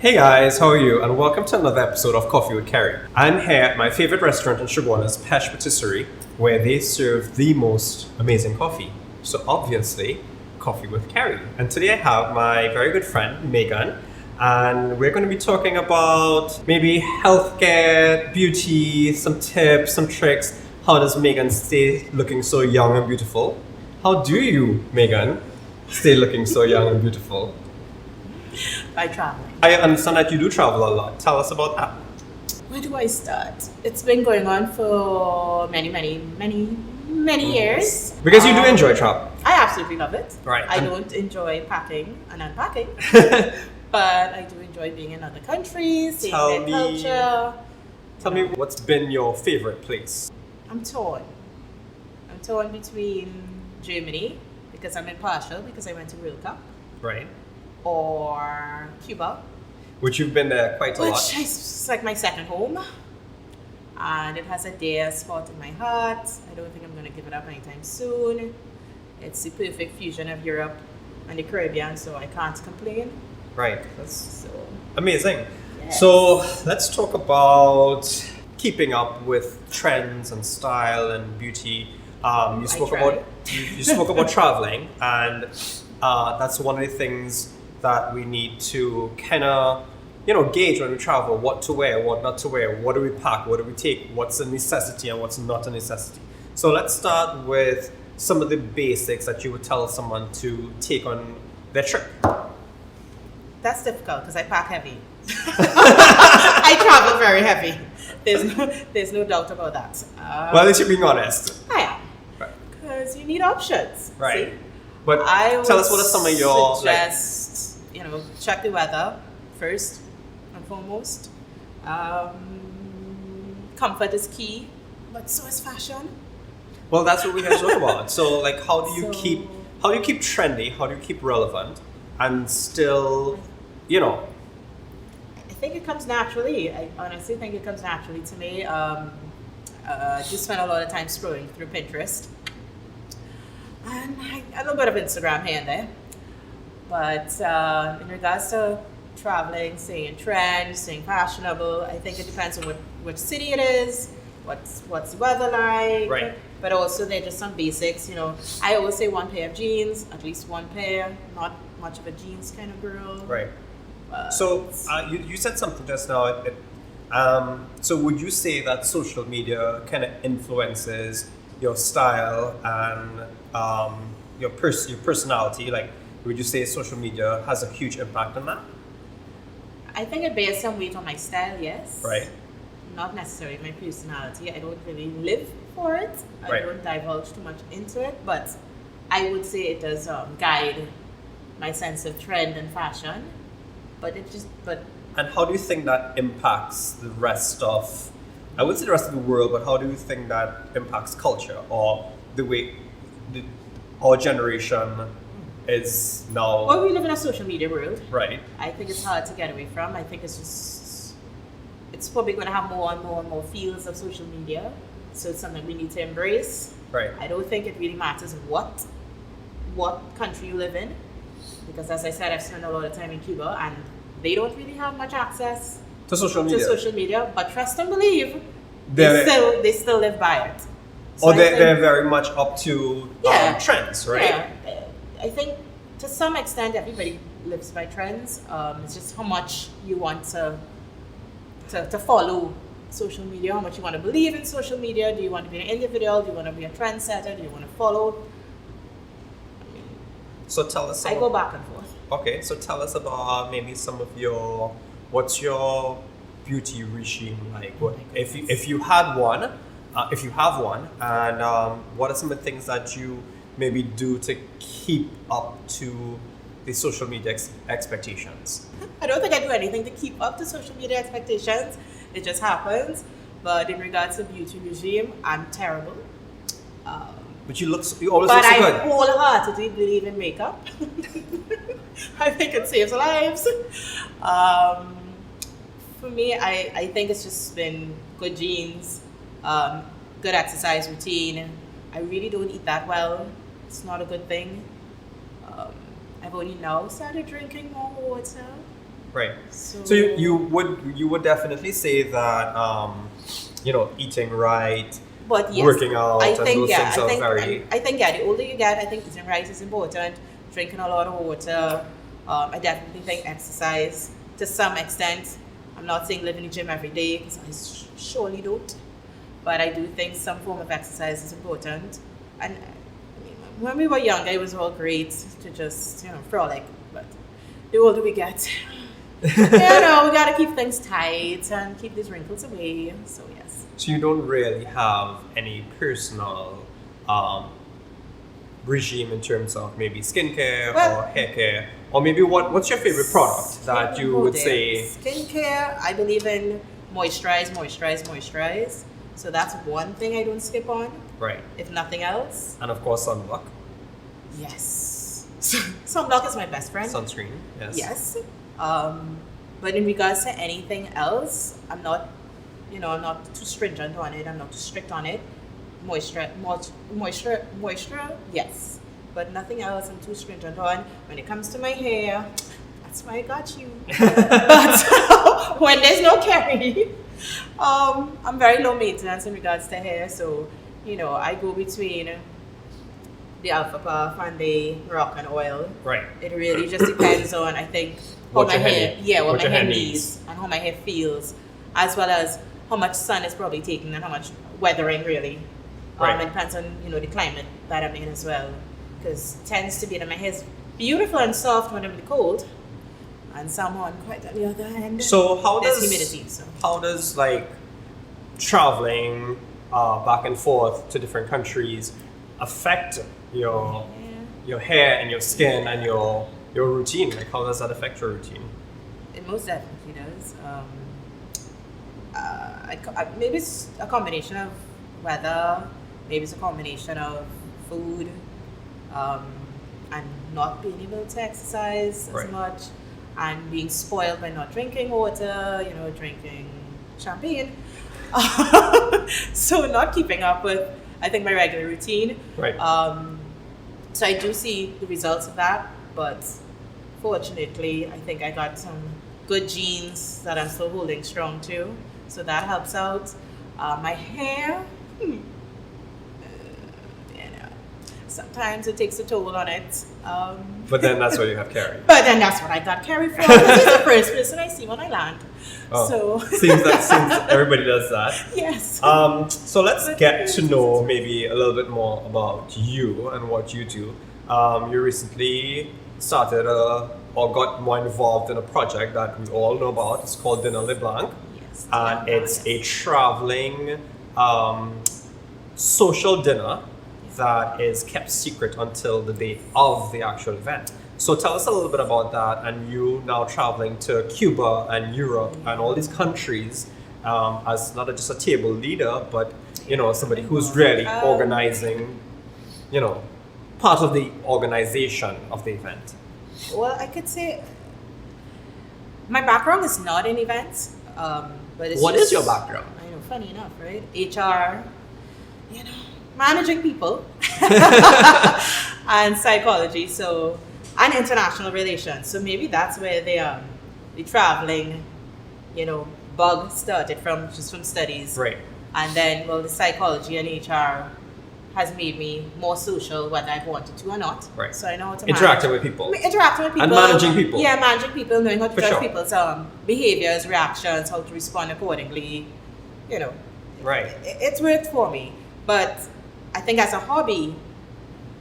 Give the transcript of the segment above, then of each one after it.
Hey guys, how are you? And welcome to another episode of Coffee with Kerry. I'm here at my favorite restaurant in Shoguana's Pesh Patisserie, where they serve the most amazing coffee. So obviously, Coffee with Kerry. And today I have my very good friend, Meagan, and we're going to be talking about maybe healthcare, beauty, some tips, some tricks. How does Meagan stay looking so young and beautiful? How do you, Meagan, stay looking so young and beautiful? By traveling. I understand that you do travel a lot. Tell us about that. Where do I start? It's been going on for many years. Because you do enjoy travel. I absolutely love it. Right. I don't enjoy packing and unpacking, but I do enjoy being in other countries, seeing their culture. Tell me what's been your favorite place? I'm torn. I'm torn between Germany, because I'm impartial, because I went to World Cup, Right. or Cuba, Which you've been there quite a lot. which is like my second home, and it has a dear spot in my heart. I don't think I'm going to give it up anytime soon. It's the perfect fusion of Europe and the Caribbean, so I can't complain. Right. So Amazing. yes. So let's talk about keeping up with trends and style and beauty. You spoke try. about you spoke about traveling, and that's one of the things that we need to kind of gauge when we travel: what to wear, what not to wear, what do we pack, what do we take, what's a necessity and what's not a necessity. So let's start with some of the basics that you would tell someone to take on their trip. That's difficult because I pack heavy. I travel very heavy. There's no doubt about that. Well, at least you're being honest. I am. Right. Because you need options. Right. See? But I tell us what are some of your suggest, check the weather first and foremost. Comfort is key, but so is fashion. Well, that's what we have to talk about. So, like, how do you keep trendy? How do you keep relevant, and still, I think it comes naturally. I honestly think it comes naturally to me. Just spend a lot of time scrolling through Pinterest. And a little bit of Instagram here and there. But in regards to traveling, staying in trend, staying fashionable, I think it depends on which city it is, what's the weather like. Right. But also there are just some basics, I always say one pair of jeans, at least one pair, not much of a jeans kind of girl. Right. But So you said something just now. So would you say that social media kind of influences your style and your personality? Like, would you say social media has a huge impact on that? I think it bears some weight on my style, yes. Right. Not necessarily my personality. I don't really live for it. Right. I don't divulge too much into it, but I would say it does guide my sense of trend and fashion. And how do you think that impacts the rest of, I wouldn't say the rest of the world, but how do you think that impacts culture or the way our generation is now? Well, we live in a social media world. Right. I think it's hard to get away from. I think it's probably going to have more and more fields of social media. So it's something we need to embrace. Right. I don't think it really matters what country you live in. Because as I said, I've spent a lot of time in Cuba and they don't really have much access To social media. But trust and believe, They're- they still live by it. So Or I they're think- very much up to trends, right? Yeah, I think to some extent everybody lives by trends. It's just how much you want to follow social media, how much you want to believe in social media. Do you want to be an individual? Do you want to be a trendsetter? Do you want to follow? So tell us. I go back and forth. Okay, so tell us about maybe some of what's your beauty regime like? What if you had one, if you have one, and what are some of the things that you maybe do to keep up to the social media expectations? I don't think I do anything to keep up to social media expectations. It just happens. But in regards to beauty regime, I'm terrible. But you always But look so I good. wholeheartedly believe in makeup. I think it saves lives. For me, I think it's just been good genes, good exercise routine. I really don't eat that well. It's not a good thing. I've only now started drinking more water. Right. So you would definitely say that eating right, But yes, working out, I and think those yeah, things I are think very I think yeah. The older you get, I think eating right is important. Drinking a lot of water. I definitely think exercise to some extent. I'm not saying live in the gym every day because I surely don't, but I do think some form of exercise is important. And I mean, when we were younger, it was all great to just frolic. But the older we get, we gotta keep things tight and keep these wrinkles away. So yes. So you don't really have any personal regime in terms of maybe skincare or hair care, or maybe what's your favorite product that you would say? Skincare, I believe in moisturize. So that's one thing I don't skip on, Right. if nothing else. And of course sunblock, Yes. Sunblock is my best friend. sunscreen. Yes. Yes. But in regards to anything else, I'm not too stringent on it. I'm not too strict on it. Moisture, yes. But nothing else I'm too stringent on. When it comes to my hair, that's why I got you. But when there's no Kerry, I'm very low maintenance in regards to hair. So, I go between the Alpha Puff and the Rock and Oil. Right. It really just depends on, I think, What my your hair, hair- what what my your hair hair needs and how my hair feels, as well as how much sun is probably taking and how much weathering really. Right. It depends on the climate that I'm in as well, because it tends to be that my hair's beautiful and soft when I'm in the cold, and somehow I'm quite on the other end. So how there's does humidity? So how does like traveling back and forth to different countries affect your hair and your skin and your routine? Like how does that affect your routine? it most definitely does. Maybe it's a combination of weather, maybe it's a combination of food, and not being able to exercise Right. as much, and being spoiled by not drinking water, drinking champagne. So not keeping up with, I think, my regular routine. Right. So I do see the results of that, but fortunately, I think I got some good genes that I'm still holding strong to, so that helps out. My hair, sometimes it takes a toll on it. But then that's why you have Kerry. But then that's what I got Kerry for. Because he's the first person I see when I land. Oh, So seems everybody does that. yes. So let's get to know maybe a little bit more about you and what you do. You recently started or got more involved in a project that we all know about. It's called Dinner Le Blanc. Yes. And it's a traveling social dinner that is kept secret until the day of the actual event. So tell us a little bit about that, and you now traveling to Cuba and Europe and all these countries as not just a table leader, but somebody who's really organizing, part of the organization of the event. Well, I could say my background is not in events, but it's What just, is your background? I know, funny enough, right? HR, managing people, and psychology. So, and international relations. So maybe that's where the traveling, bug started from, just from studies. Right. And then, the psychology and HR has made me more social, whether I've wanted to or not. Right. So I know how to Interacting with people. Interacting with people. And managing people. Yeah, managing people, knowing how to For judge sure. people's behaviors, reactions, how to respond accordingly. Right. It's worked for me. But I think as a hobby,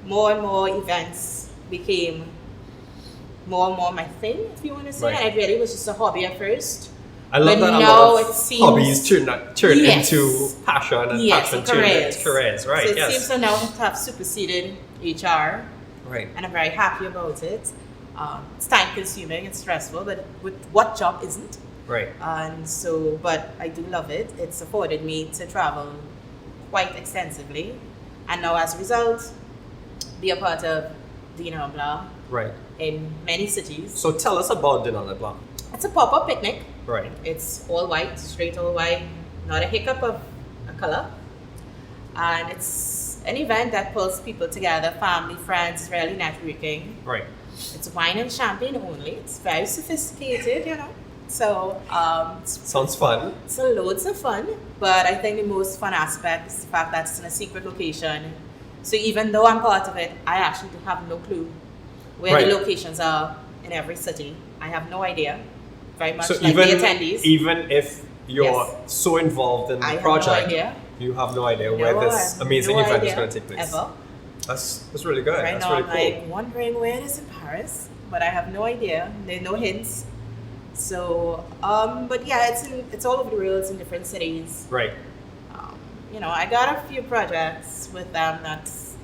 more and more events became more and more my thing, if you want to say. Right. And it really was just a hobby at first. I love But that a now lot it of seems- hobbies turn Yes. into passion, and Yes, passion and turn careers. into careers. Right. So it Yes. seems to now have superseded HR. Right. And I'm very happy about it. It's time consuming, it's stressful, but with what job isn't? Right. And so, but I do love it. It's afforded me to travel quite extensively. And now as a result, be a part of Dinner Blanc Right. in many cities. So tell us about Dinner Le Blanc. It's a pop-up picnic. Right. It's all white, straight all white, not a hiccup of a color. And it's an event that pulls people together, family, friends, Israeli networking. Right. It's wine and champagne only. It's very sophisticated, you know. So Sounds fun. so loads of fun. But I think the most fun aspect is the fact that it's in a secret location. So even though I'm part of it, I actually have no clue where Right. the locations are in every city. I have no idea. Very much So like the attendees. even if you're Yes. so involved in the I have project, no idea. you have no idea No, where I this have amazing no event is idea going to take place. Ever. That's really good. Right That's now, really I'm cool. like wondering where it is in Paris, but I have no idea. There are no hints. So, but yeah, it's all over the world. It's in different cities. Right. You know, I got a few projects with them that's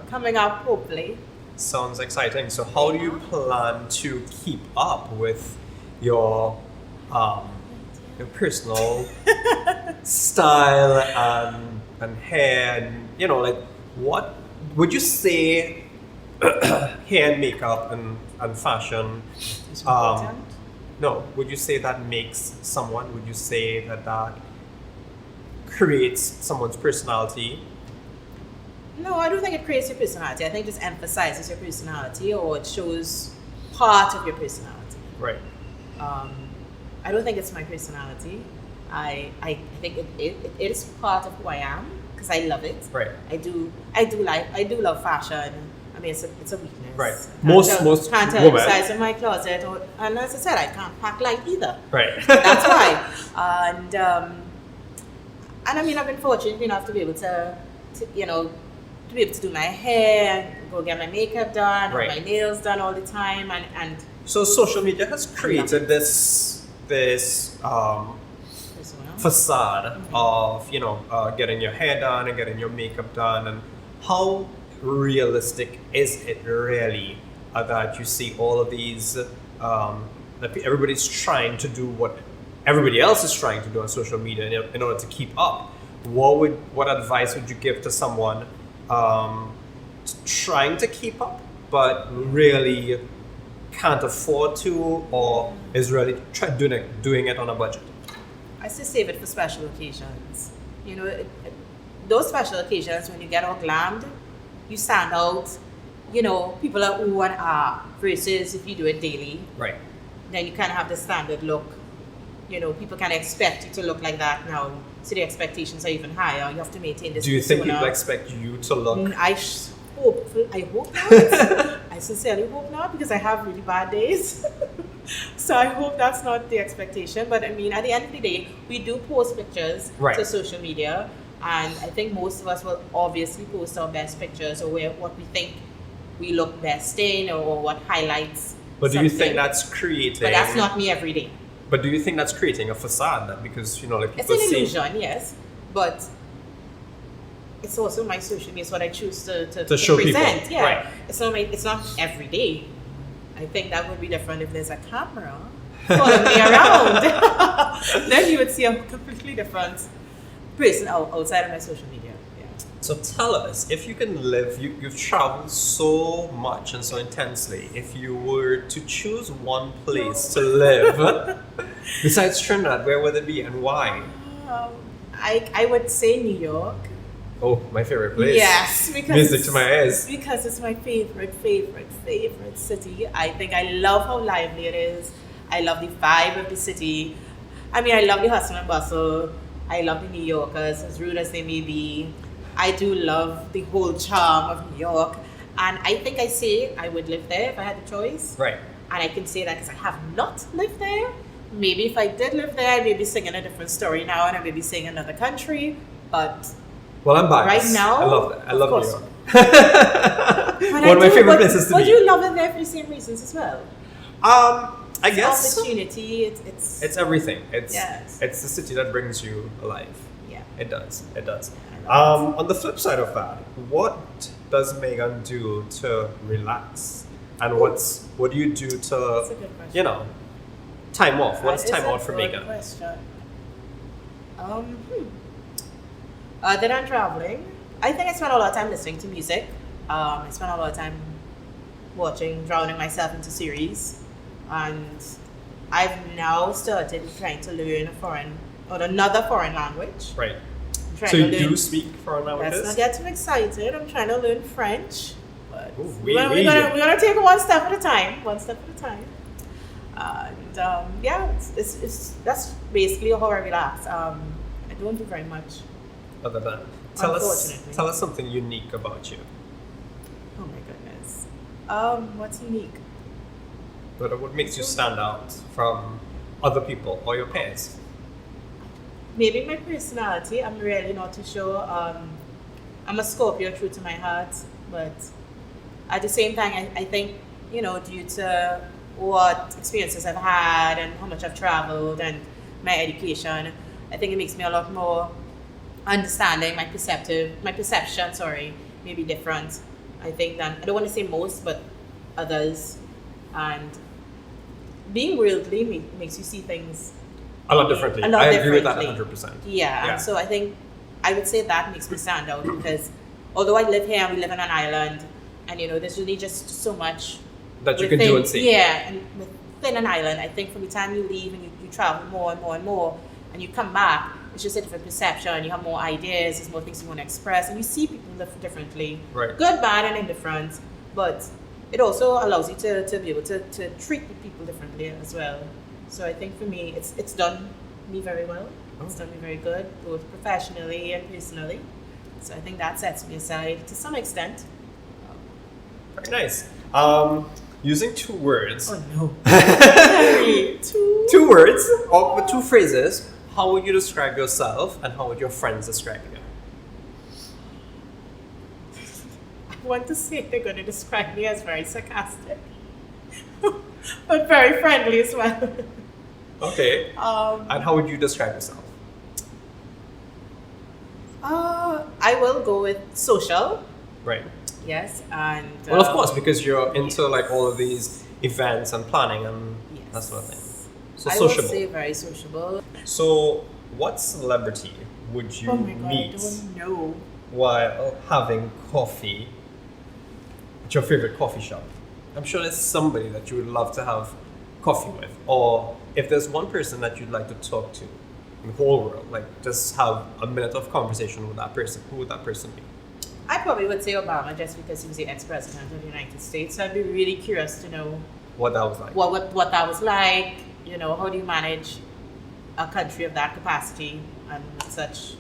coming up hopefully. Sounds exciting. So how do you plan to keep up with your personal style and hair and like what would you say hair and makeup and fashion It's um, important. no, would you say that makes someone, would you say that creates someone's personality? No, I don't think it creates your personality. I think it just emphasizes your personality, or it shows part of your personality. Right. I don't think it's my personality. I think it is part of who I am because I love it. Right. I do love fashion. I mean, it's a weakness. Right. Can't Most can't tell the women. size of my closet, and as I said, I can't pack light either. Right. That's why. And I mean, I've been fortunate enough to be able to do my hair, go get my makeup done, Right. have my nails done all the time, and So social media has created this facade of getting your hair done and getting your makeup done, and how realistic is it really that you see all of these that everybody's trying to do what everybody else is trying to do on social media in order to keep up? What advice would you give to someone trying to keep up but really can't afford to, or is really doing it on a budget? I still save it for special occasions. Those special occasions when you get all glammed, you stand out. People are ooh and ah. Versus if you do it daily, Right. then you kind of have the standard look. People kind of expect you to look like that now, so the expectations are even higher. You have to maintain this. Do you think persona. people expect you to look? I hope not. I sincerely hope not, because I have really bad days. So I hope that's not the expectation. But I mean, at the end of the day, we do post pictures Right. to social media, and I think most of us will obviously post our best pictures, or what we think we look best in, or what highlights. But do you something. think that's creating? But that's not me every day. But do you think that's creating a facade then? Because like It's people an see. illusion, yes, but it's also my social media. It's what I choose to show people. present. Yeah, Right. It's not every day. I think that would be different if there's a camera following me around. Then you would see a completely different person outside of my social media. Yeah. So tell us, if you can live, you've traveled so much and so intensely. If you were to choose one place to live besides Trinidad, where would it be and why? I would say New York. Oh, my favorite place. Yes, because Music to my ears. Because it's my favorite city. I think I love how lively it is. I love the vibe of the city. I mean, I love the hustle and bustle. I love the New Yorkers, as rude as they may be. I do love the whole charm of New York. And I think I say I would live there if I had the choice. Right. And I can say that because I have not lived there. Maybe if I did live there, I may be singing a different story now, and I may be saying another country. But Well, I'm biased. right now, I love that. I of love New course. York. But One of my favorite places to But be. you love it there for the same reasons as well. I guess Opportunity. It's everything. Yes. It's the city that brings you alive. yeah. It does. It does. I love On the flip side of that, what does Meagan do to relax? And what do you do That's a to, good question. time off? What's That is time a off for good Meagan? question. Then I'm traveling. I think I spend a lot of time listening to music. I spend a lot of time drowning myself into series, and I've now started trying to learn another foreign language. Right. I'm trying So to you learn- do speak foreign Let's not languages? get too excited. I'm trying to learn French, but Ooh, We're gonna take it one step at a time. One step at a time. And it's that's basically how I relax. I don't do very much. Other than tell us something unique about you. Oh my goodness. What's unique? What makes you stand out from other people or your peers? Maybe my personality. I'm really not too sure. I'm a Scorpio, true to my heart, but at the same time, I think, due to what experiences I've had and how much I've traveled and my education, I think it makes me a lot more understanding. My perception, may be different. I think than, I don't want to say most, but others. And being worldly makes you see things a lot differently. I agree with that 100%. Yeah, and so I think I would say that makes me stand out because although I live here, we live on an island, and there's really just so much that you can do and see. Yeah, and within an island, I think from the time you leave and you travel more and more and more, and you come back, it's just a different perception. You have more ideas, there's more things you want to express, and you see people differently. Right. Good, bad, and indifferent, but it also allows you to be able to treat the people differently as well. So I think for me, it's done me very well. It's done me very good, both professionally and personally. So I think that sets me aside to some extent. Very nice. Using 2 words. Oh no. Two words or 2 phrases. How would you describe yourself and how would your friends describe you? I want to say they're going to describe me as very sarcastic, but very friendly as well. Okay. And how would you describe yourself? I will go with social. Right. Yes, and well, of course, because you're into like all of these events and planning and that sort of thing. So I sociable. will say very sociable. So, what celebrity would you Oh my God, meet I don't know. while having coffee at your favorite coffee shop? I'm sure there's somebody that you would love to have coffee with, or if there's one person that you'd like to talk to in the whole world, like just have a minute of conversation with that person, who would that person be? I probably would say Obama just because he was the ex-president of the United States. So I'd be really curious to know what that was like. What that was like. How do you manage a country of that capacity and with such,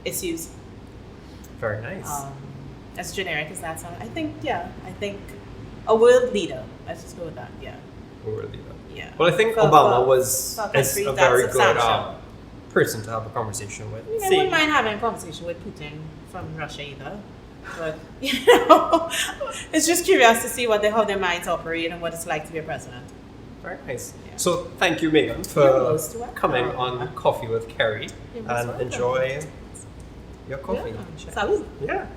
issues? Very nice. As generic as that sounds, I think a world leader. Let's just go with that. Yeah. A world leader. Yeah. Well, I think Obama is a very good person to have a conversation with. I wouldn't mind having a conversation with Putin from Russia either. But, it's just curious to see how their minds operate and what it's like to be a president. Very nice. Yeah. So thank you, Meagan, for coming on Coffee with Kerry and enjoy your coffee. Yeah. Salud. Yeah.